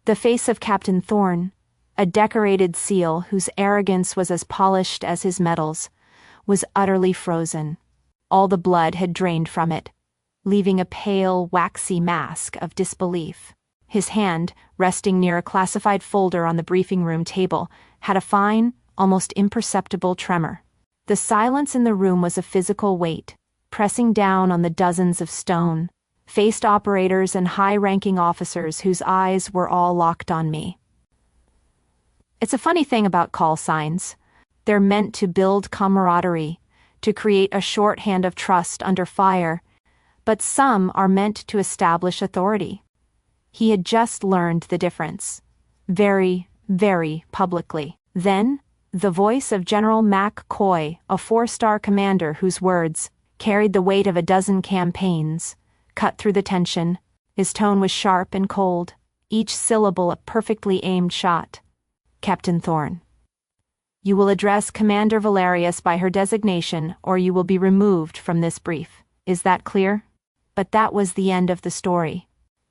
The face of Captain Thorne, a decorated SEAL whose arrogance was as polished as his medals, was utterly frozen. All the blood had drained from it, leaving a pale, waxy mask of disbelief. His hand, resting near a classified folder on the briefing room table, had a fine, almost imperceptible tremor. The silence in the room was a physical weight, pressing down on the dozens of stone-faced operators and high-ranking officers whose eyes were all locked on me. It's a funny thing about call signs. They're meant to build camaraderie, to create a shorthand of trust under fire, but some are meant to establish authority. He had just learned the difference. Very, very publicly. Then, the voice of General Mac Coy, a 4-star commander whose words carried the weight of a dozen campaigns, cut through the tension. His tone was sharp and cold, each syllable a perfectly aimed shot. Captain Thorne. You will address Commander Valerius by her designation, or you will be removed from this brief. Is that clear? But that was the end of the story.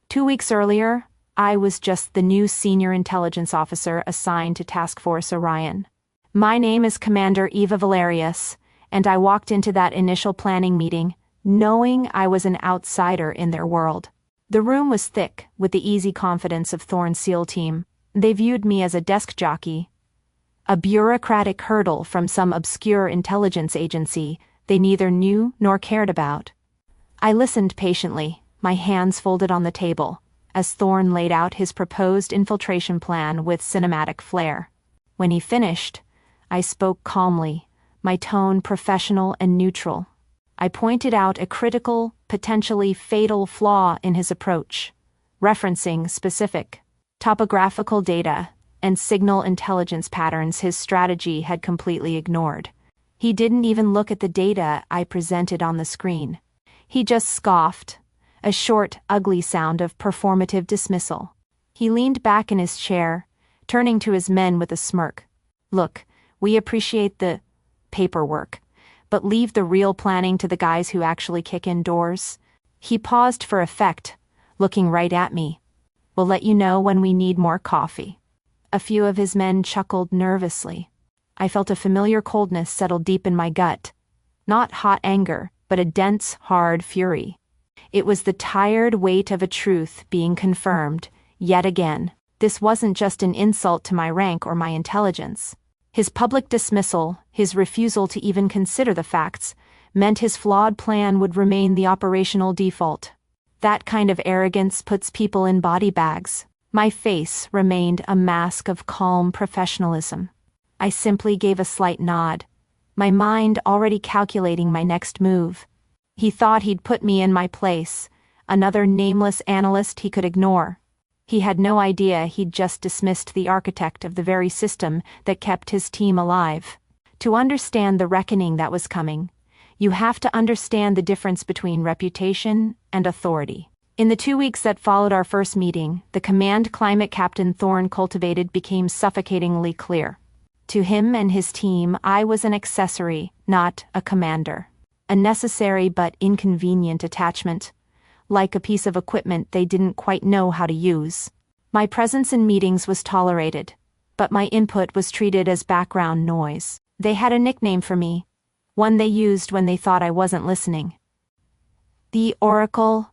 2 weeks earlier, I was just the new senior intelligence officer assigned to Task Force Orion. My name is Commander Eva Valerius, and I walked into that initial planning meeting knowing I was an outsider in their world. The room was thick with the easy confidence of Thorne's SEAL team. They viewed me as a desk jockey, a bureaucratic hurdle from some obscure intelligence agency they neither knew nor cared about. I listened patiently, my hands folded on the table, as Thorne laid out his proposed infiltration plan with cinematic flair. When he finished, I spoke calmly, my tone professional and neutral. I pointed out a critical, potentially fatal flaw in his approach, referencing specific topographical data and signal intelligence patterns his strategy had completely ignored. He didn't even look at the data I presented on the screen. He just scoffed, a short, ugly sound of performative dismissal. He leaned back in his chair, turning to his men with a smirk. Look, we appreciate the paperwork, but leave the real planning to the guys who actually kick in doors. He paused for effect, looking right at me. We'll let you know when we need more coffee. A few of his men chuckled nervously. I felt a familiar coldness settle deep in my gut. Not hot anger, but a dense, hard fury. It was the tired weight of a truth being confirmed, yet again. This wasn't just an insult to my rank or my intelligence. His public dismissal, his refusal to even consider the facts, meant his flawed plan would remain the operational default. That kind of arrogance puts people in body bags. My face remained a mask of calm professionalism. I simply gave a slight nod, my mind already calculating my next move. He thought he'd put me in my place, another nameless analyst he could ignore. He had no idea he'd just dismissed the architect of the very system that kept his team alive. To understand the reckoning that was coming, you have to understand the difference between reputation and authority. In the 2 weeks that followed our first meeting, the command climate Captain Thorne cultivated became suffocatingly clear. To him and his team, I was an accessory, not a commander. A necessary but inconvenient attachment, like a piece of equipment they didn't quite know how to use. My presence in meetings was tolerated, but my input was treated as background noise. They had a nickname for me, one they used when they thought I wasn't listening. The Oracle.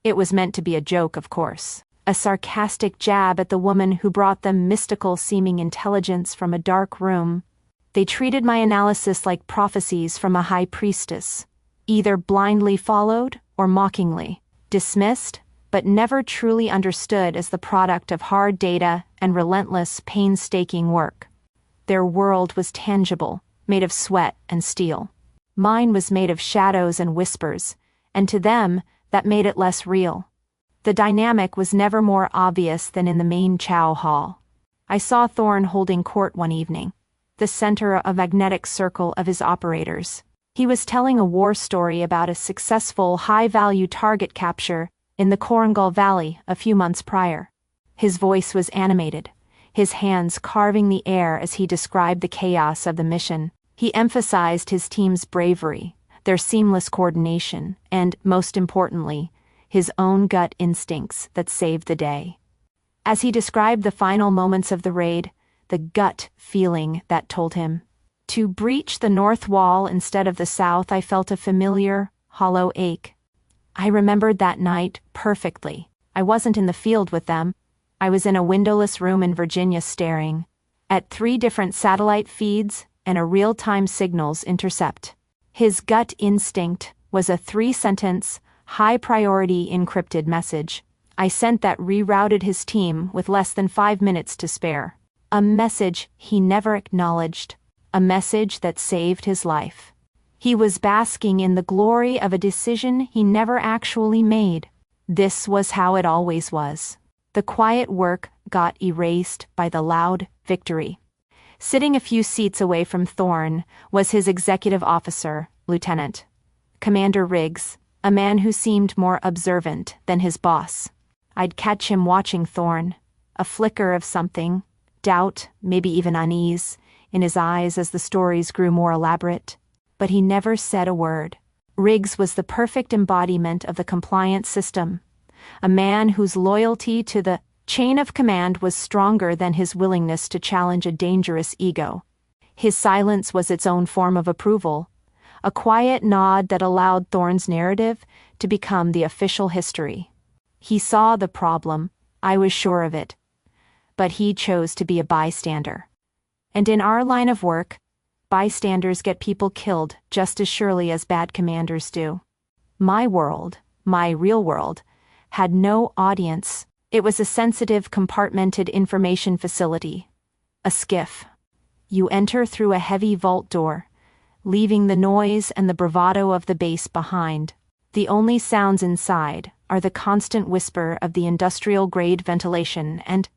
It was meant to be a joke, of course. A sarcastic jab at the woman who brought them mystical-seeming intelligence from a dark room. They treated my analysis like prophecies from a high priestess, either blindly followed or mockingly dismissed, but never truly understood as the product of hard data and relentless, painstaking work. Their world was tangible, made of sweat and steel. Mine was made of shadows and whispers, and to them, that made it less real. The dynamic was never more obvious than in the main chow hall. I saw Thorne holding court one evening, the center of a magnetic circle of his operators. He was telling a war story about a successful, high-value target capture in the Korangal Valley a few months prior. His voice was animated, his hands carving the air as he described the chaos of the mission. He emphasized his team's bravery, their seamless coordination, and, most importantly, his own gut instincts that saved the day. As he described the final moments of the raid, the gut feeling that told him to breach the north wall instead of the south, I felt a familiar, hollow ache. I remembered that night perfectly. I wasn't in the field with them. I was in a windowless room in Virginia staring at 3 different satellite feeds and a real-time signals intercept. His gut instinct was a 3-sentence, high-priority encrypted message I sent that rerouted his team with less than 5 minutes to spare. A message he never acknowledged. A message that saved his life. He was basking in the glory of a decision he never actually made. This was how it always was. The quiet work got erased by the loud victory. Sitting a few seats away from Thorne was his executive officer, Lieutenant Commander Riggs, a man who seemed more observant than his boss. I'd catch him watching Thorne, a flicker of something, doubt, maybe even unease, in his eyes as the stories grew more elaborate. But he never said a word. Riggs was the perfect embodiment of the compliance system, a man whose loyalty to the chain of command was stronger than his willingness to challenge a dangerous ego. His silence was its own form of approval, a quiet nod that allowed Thorne's narrative to become the official history. He saw the problem, I was sure of it, but he chose to be a bystander. And in our line of work, bystanders get people killed just as surely as bad commanders do. My world, my real world, had no audience. It was a sensitive, compartmented information facility. A skiff. You enter through a heavy vault door, leaving the noise and the bravado of the base behind. The only sounds inside are the constant whisper of the industrial-grade ventilation and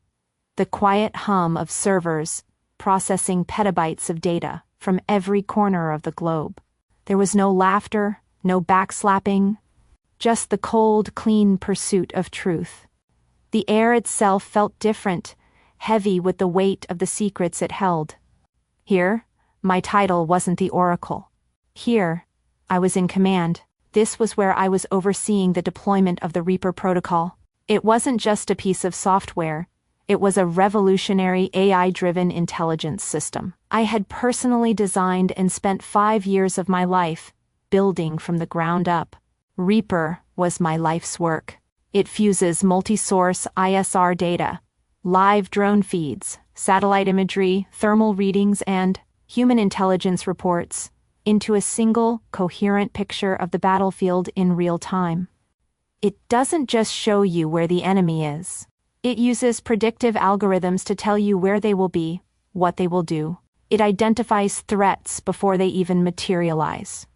the quiet hum of servers processing petabytes of data from every corner of the globe. There was no laughter, no backslapping, just the cold, clean pursuit of truth. The air itself felt different, heavy with the weight of the secrets it held. Here, my title wasn't the Oracle. Here, I was in command. This was where I was overseeing the deployment of the Reaper protocol. It wasn't just a piece of software. It was a revolutionary AI-driven intelligence system. I had personally designed and spent 5 years of my life building from the ground up. Reaper was my life's work. It fuses multi-source ISR data, live drone feeds, satellite imagery, thermal readings, and human intelligence reports into a single, coherent picture of the battlefield in real time. It doesn't just show you where the enemy is. It uses predictive algorithms to tell you where they will be, what they will do. It identifies threats before they even materialize.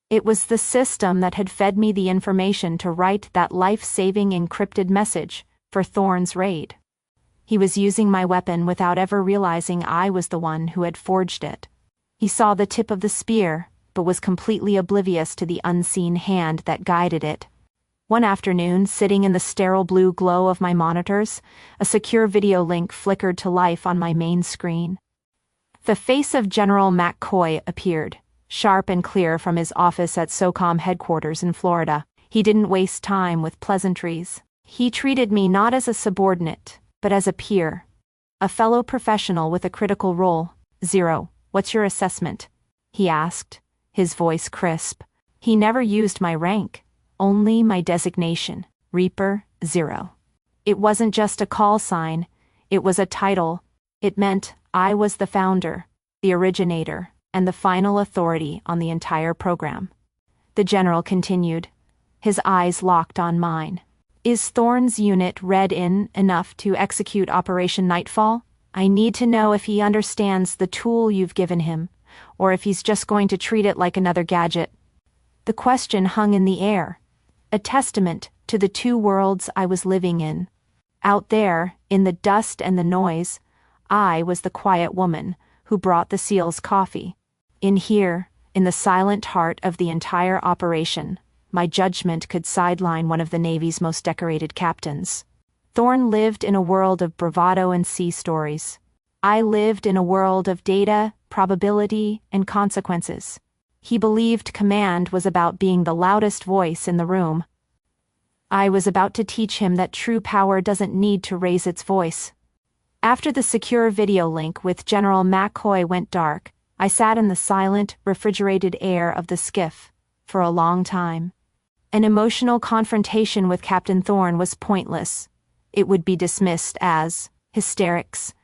It was the system that had fed me the information to write that life-saving encrypted message for Thorne's raid. He was using my weapon without ever realizing I was the one who had forged it. He saw the tip of the spear, but was completely oblivious to the unseen hand that guided it. One afternoon, sitting in the sterile blue glow of my monitors, a secure video link flickered to life on my main screen. The face of General McCoy appeared, sharp and clear from his office at SOCOM headquarters in Florida. He didn't waste time with pleasantries. He treated me not as a subordinate, but as a peer, a fellow professional with a critical role. "Zero, what's your assessment?" he asked, his voice crisp. He never used my rank, only my designation, Reaper 0. It wasn't just a call sign, it was a title. It meant I was the founder, the originator, and the final authority on the entire program. The general continued, his eyes locked on mine. "Is Thorne's unit read in enough to execute Operation Nightfall? I need to know if he understands the tool you've given him, or if he's just going to treat it like another gadget." The question hung in the air, a testament to the 2 worlds I was living in. Out there, in the dust and the noise, I was the quiet woman who brought the SEALs coffee. In here, in the silent heart of the entire operation, my judgment could sideline one of the Navy's most decorated captains. Thorne lived in a world of bravado and sea stories. I lived in a world of data, probability, and consequences. He believed command was about being the loudest voice in the room. I was about to teach him that true power doesn't need to raise its voice. After the secure video link with General McCoy went dark, I sat in the silent, refrigerated air of the skiff for a long time. An emotional confrontation with Captain Thorne was pointless. It would be dismissed as hysterics,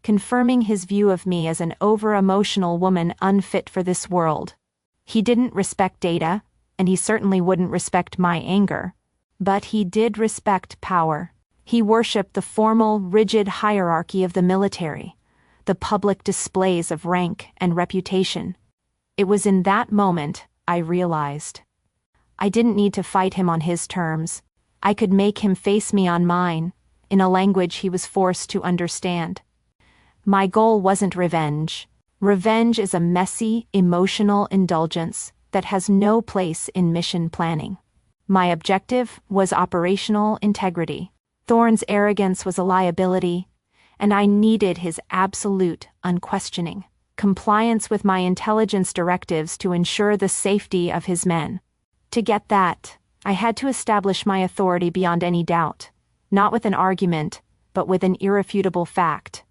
confirming his view of me as an over-emotional woman unfit for this world. He didn't respect Data, and he certainly wouldn't respect my anger. But he did respect power. He worshipped the formal, rigid hierarchy of the military, the public displays of rank and reputation. It was in that moment I realized I didn't need to fight him on his terms. I could make him face me on mine, in a language he was forced to understand. My goal wasn't revenge. Revenge is a messy, emotional indulgence that has no place in mission planning. My objective was operational integrity. Thorne's arrogance was a liability, and I needed his absolute, unquestioning compliance with my intelligence directives to ensure the safety of his men. To get that, I had to establish my authority beyond any doubt, not with an argument, but with an irrefutable fact.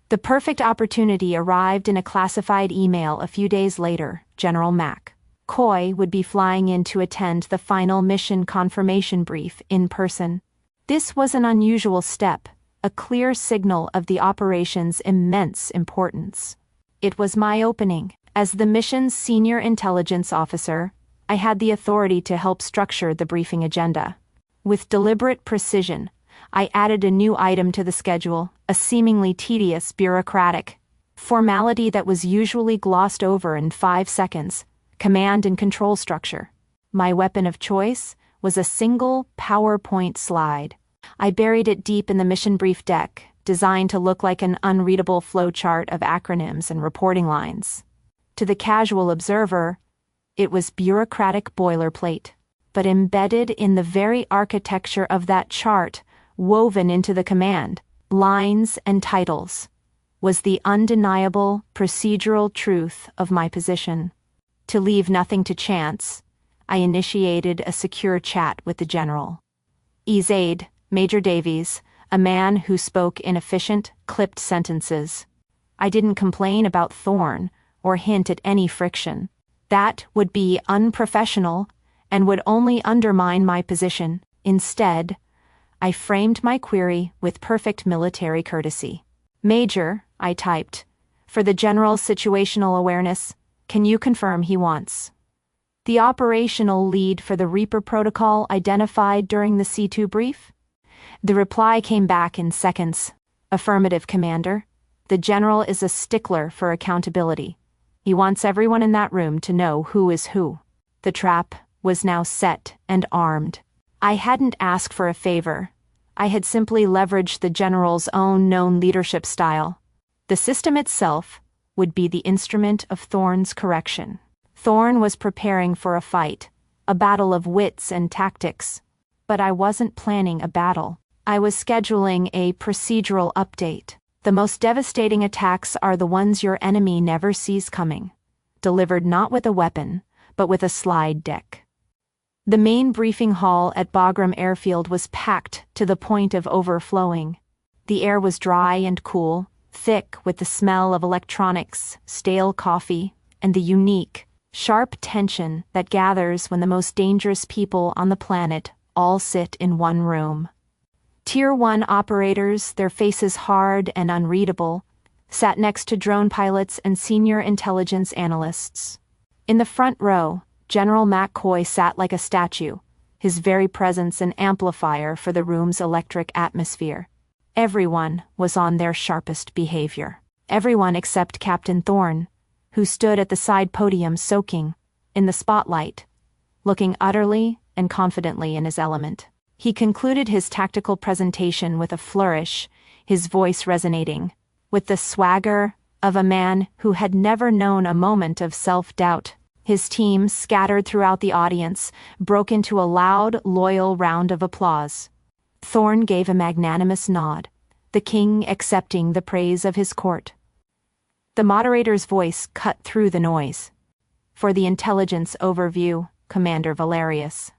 The perfect opportunity arrived in a classified email a few days later. General McCoy would be flying in to attend the final mission confirmation brief in person. This was an unusual step, a clear signal of the operation's immense importance. It was my opening. As the mission's senior intelligence officer, I had the authority to help structure the briefing agenda. With deliberate precision, I added a new item to the schedule, a seemingly tedious bureaucratic formality that was usually glossed over in 5 seconds: command and control structure. My weapon of choice was a single PowerPoint slide. I buried it deep in the mission brief deck, designed to look like an unreadable flowchart of acronyms and reporting lines. To the casual observer, it was bureaucratic boilerplate, but embedded in the very architecture of that chart, woven into the command, lines and titles, was the undeniable procedural truth of my position. To leave nothing to chance, I initiated a secure chat with the general. E's aide, Major Davies, a man who spoke inefficient, clipped sentences. I didn't complain about Thorne or hint at any friction. That would be unprofessional and would only undermine my position. Instead, I framed my query with perfect military courtesy. Major, I typed, for the general's situational awareness, can you confirm he wants the operational lead for the Reaper protocol identified during the C2 brief? The reply came back in seconds. Affirmative, Commander. The general is a stickler for accountability. He wants everyone in that room to know who is who. The trap was now set and armed. I hadn't asked for a favor. I had simply leveraged the general's own known leadership style. The system itself would be the instrument of Thorne's correction. Thorne was preparing for a fight, a battle of wits and tactics. But I wasn't planning a battle. I was scheduling a procedural update. The most devastating attacks are the ones your enemy never sees coming, delivered not with a weapon, but with a slide deck. The main briefing hall at Bagram Airfield was packed to the point of overflowing. The air was dry and cool, thick with the smell of electronics, stale coffee, and the unique, sharp tension that gathers when the most dangerous people on the planet all sit in one room. Tier 1 operators, their faces hard and unreadable, sat next to drone pilots and senior intelligence analysts. In the front row, General McCoy sat like a statue, his very presence an amplifier for the room's electric atmosphere. Everyone was on their sharpest behavior. Everyone except Captain Thorne, who stood at the side podium soaking in the spotlight, looking utterly and confidently in his element. He concluded his tactical presentation with a flourish, his voice resonating with the swagger of a man who had never known a moment of self-doubt. His team, scattered throughout the audience, broke into a loud, loyal round of applause. Thorne gave a magnanimous nod, the king accepting the praise of his court. The moderator's voice cut through the noise. For the intelligence overview, Commander Valerius.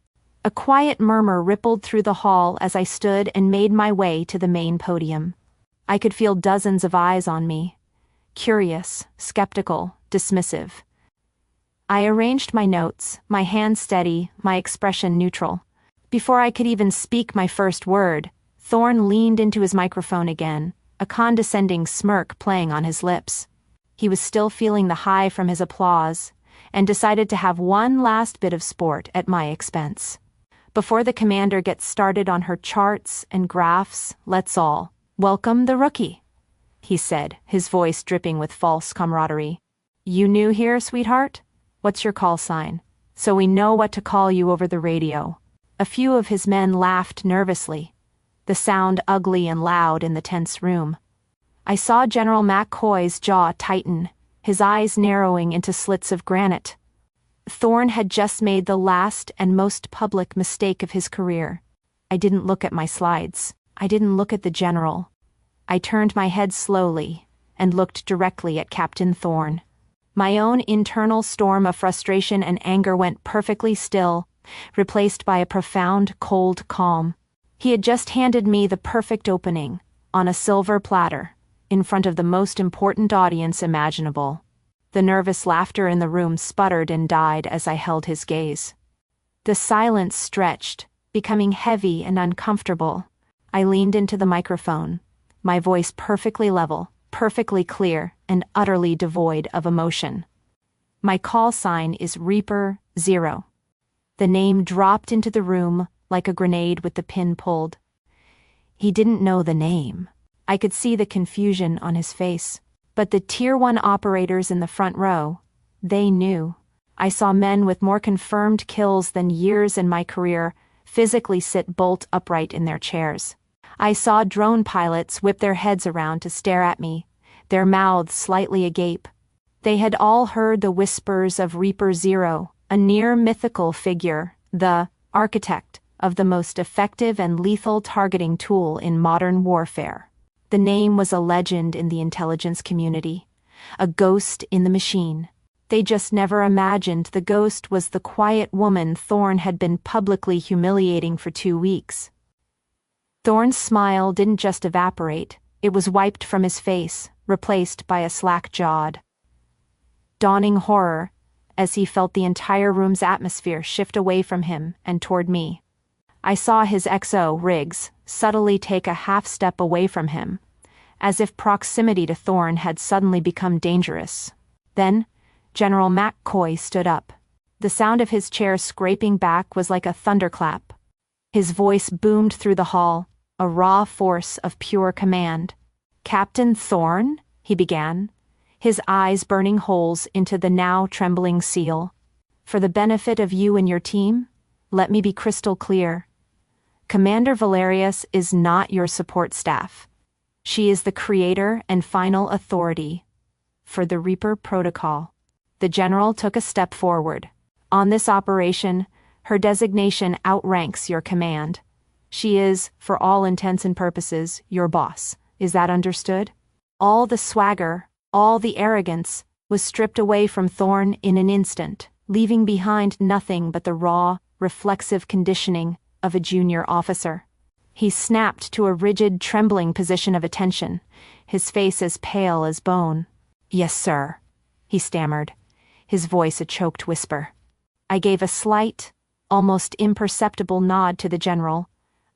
A quiet murmur rippled through the hall as I stood and made my way to the main podium. I could feel dozens of eyes on me. Curious, skeptical, dismissive. I arranged my notes, my hand steady, my expression neutral. Before I could even speak my first word, Thorne leaned into his microphone again, a condescending smirk playing on his lips. He was still feeling the high from his applause, and decided to have one last bit of sport at my expense. Before the commander gets started on her charts and graphs, let's all welcome the rookie, he said, his voice dripping with false camaraderie. You new here, sweetheart? What's your call sign? So we know what to call you over the radio. A few of his men laughed nervously, the sound ugly and loud in the tense room. I saw General McCoy's jaw tighten, his eyes narrowing into slits of granite. Thorne had just made the last and most public mistake of his career. I didn't look at my slides. I didn't look at the general. I turned my head slowly and looked directly at Captain Thorne. My own internal storm of frustration and anger went perfectly still, replaced by a profound, cold calm. He had just handed me the perfect opening, on a silver platter, in front of the most important audience imaginable. The nervous laughter in the room sputtered and died as I held his gaze. The silence stretched, becoming heavy and uncomfortable. I leaned into the microphone, my voice perfectly level, perfectly clear, and utterly devoid of emotion. My call sign is Reaper 0. The name dropped into the room like a grenade with the pin pulled. He didn't know the name. I could see the confusion on his face. But the Tier 1 operators in the front row, they knew. I saw men with more confirmed kills than years in my career physically sit bolt upright in their chairs. I saw drone pilots whip their heads around to stare at me, their mouths slightly agape. They had all heard the whispers of Reaper 0, a near mythical figure, the architect of the most effective and lethal targeting tool in modern warfare. The name was a legend in the intelligence community, a ghost in the machine. They just never imagined the ghost was the quiet woman Thorne had been publicly humiliating for 2 weeks. Thorne's smile didn't just evaporate, it was wiped from his face, replaced by a slack-jawed, dawning horror as he felt the entire room's atmosphere shift away from him and toward me. I saw his XO, Riggs, subtly take a half-step away from him, as if proximity to Thorne had suddenly become dangerous. Then, General McCoy stood up. The sound of his chair scraping back was like a thunderclap. His voice boomed through the hall, a raw force of pure command. "Captain Thorne?" he began, his eyes burning holes into the now trembling seal. "For the benefit of you and your team, let me be crystal clear. Commander Valerius is not your support staff. She is the creator and final authority for the Reaper Protocol." The general took a step forward. "On this operation, her designation outranks your command. She is, for all intents and purposes, your boss. Is that understood?" All the swagger, all the arrogance, was stripped away from Thorne in an instant, leaving behind nothing but the raw, reflexive conditioning of a junior officer. He snapped to a rigid, trembling position of attention, his face as pale as bone. "Yes, sir," he stammered, his voice a choked whisper. I gave a slight, almost imperceptible nod to the general,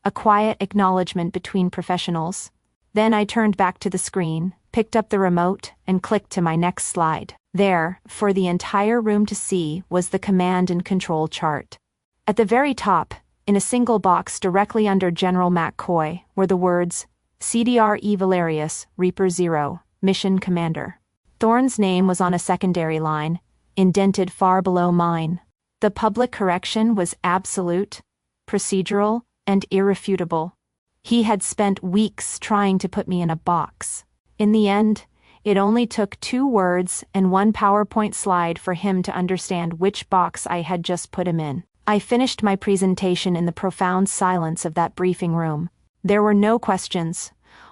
a quiet acknowledgement between professionals. Then I turned back to the screen, picked up the remote, and clicked to my next slide. There, for the entire room to see, was the command and control chart. At the very top, in a single box directly under General McCoy, were the words, CDR Eva Valerius, Reaper 0, Mission Commander. Thorne's name was on a secondary line, indented far below mine. The public correction was absolute, procedural, and irrefutable. He had spent weeks trying to put me in a box. In the end, it only took 2 words and 1 PowerPoint slide for him to understand which box I had just put him in. I finished my presentation in the profound silence of that briefing room. There were no questions,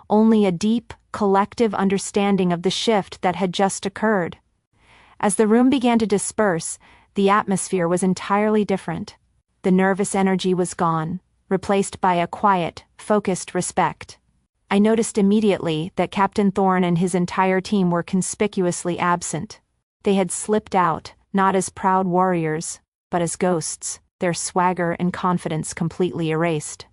only a deep, collective understanding of the shift that had just occurred. As the room began to disperse, the atmosphere was entirely different. The nervous energy was gone, replaced by a quiet, focused respect. I noticed immediately that Captain Thorne and his entire team were conspicuously absent. They had slipped out, not as proud warriors, but as ghosts, their swagger and confidence completely erased.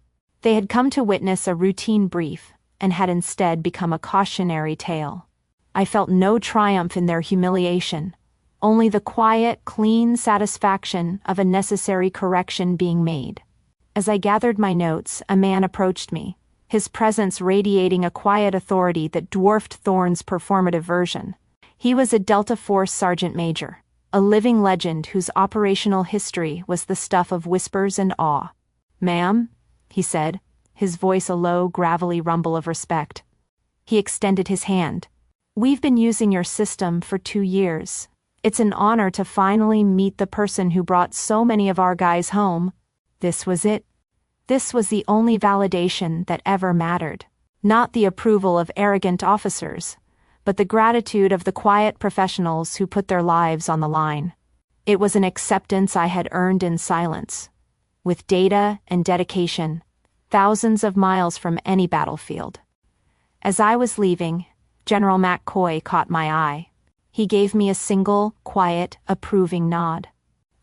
They had come to witness a routine brief, and had instead become a cautionary tale. I felt no triumph in their humiliation, only the quiet, clean satisfaction of a necessary correction being made. As I gathered my notes, a man approached me, his presence radiating a quiet authority that dwarfed Thorne's performative version. He was a Delta Force Sergeant Major, a living legend whose operational history was the stuff of whispers and awe. "Ma'am," he said, his voice a low, gravelly rumble of respect. He extended his hand. "We've been using your system for 2 years. It's an honor to finally meet the person who brought so many of our guys home." This was it. This was the only validation that ever mattered. Not the approval of arrogant officers, but the gratitude of the quiet professionals who put their lives on the line. It was an acceptance I had earned in silence. With data and dedication, thousands of miles from any battlefield. As I was leaving, General McCoy caught my eye. He gave me a single, quiet, approving nod.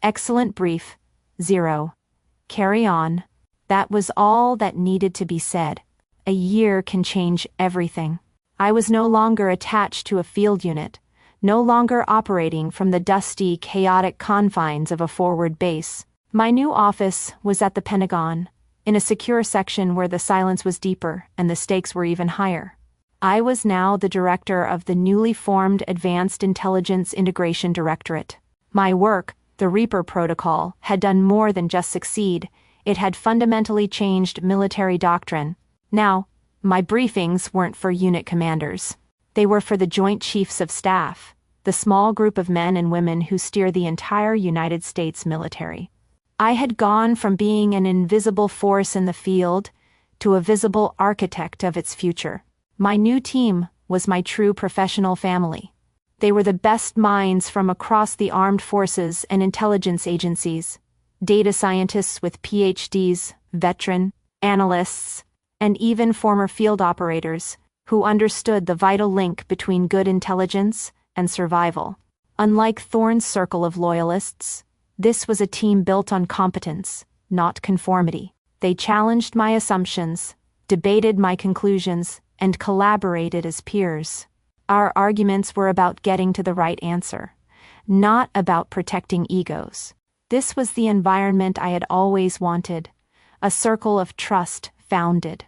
"Excellent brief. 0. Carry on." That was all that needed to be said. A year can change everything. I was no longer attached to a field unit, no longer operating from the dusty, chaotic confines of a forward base. My new office was at the Pentagon, in a secure section where the silence was deeper and the stakes were even higher. I was now the director of the newly formed Advanced Intelligence Integration Directorate. My work, the Reaper Protocol, had done more than just succeed. It had fundamentally changed military doctrine. Now, my briefings weren't for unit commanders. They were for the Joint Chiefs of Staff, the small group of men and women who steer the entire United States military. I had gone from being an invisible force in the field to a visible architect of its future. My new team was my true professional family. They were the best minds from across the armed forces and intelligence agencies, data scientists with PhDs, veteran analysts, and even former field operators who understood the vital link between good intelligence and survival. Unlike Thorne's circle of loyalists, this was a team built on competence, not conformity. They challenged my assumptions, debated my conclusions, and collaborated as peers. Our arguments were about getting to the right answer, not about protecting egos. This was the environment I had always wanted, a circle of trust founded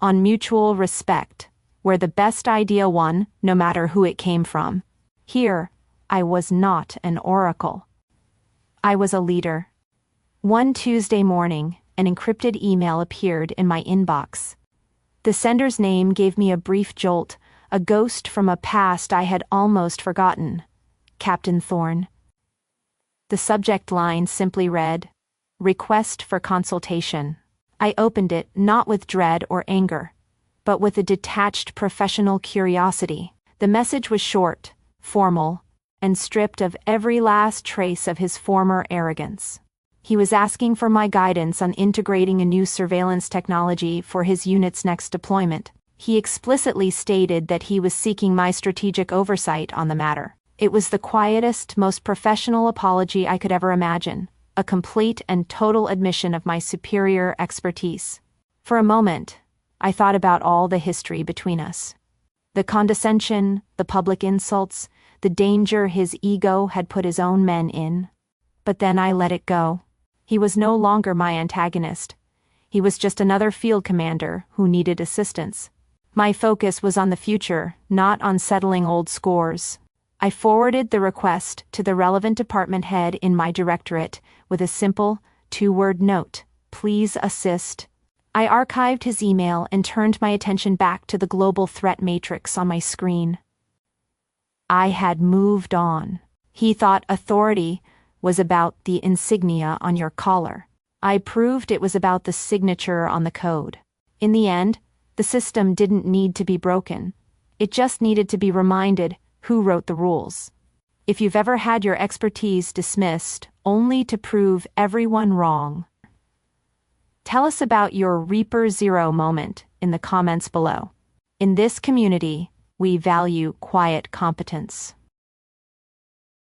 on mutual respect, where the best idea won, no matter who it came from. Here, I was not an oracle. I was a leader. One Tuesday morning, an encrypted email appeared in my inbox. The sender's name gave me a brief jolt, a ghost from a past I had almost forgotten. Captain Thorne. The subject line simply read, "Request for consultation." I opened it not with dread or anger, but with a detached professional curiosity. The message was short, formal, and stripped of every last trace of his former arrogance. He was asking for my guidance on integrating a new surveillance technology for his unit's next deployment. He explicitly stated that he was seeking my strategic oversight on the matter. It was the quietest, most professional apology I could ever imagine, a complete and total admission of my superior expertise. For a moment, I thought about all the history between us. The condescension, the public insults, the danger his ego had put his own men in. But then I let it go. He was no longer my antagonist. He was just another field commander who needed assistance. My focus was on the future, not on settling old scores. I forwarded the request to the relevant department head in my directorate with a simple, 2-word note, "Please assist." I archived his email and turned my attention back to the global threat matrix on my screen. I had moved on. He thought authority was about the insignia on your collar. I proved it was about the signature on the code. In the end, the system didn't need to be broken. It just needed to be reminded who wrote the rules. If you've ever had your expertise dismissed only to prove everyone wrong, Tell us about your Reaper Zero moment in the comments below. In this community, we value quiet competence.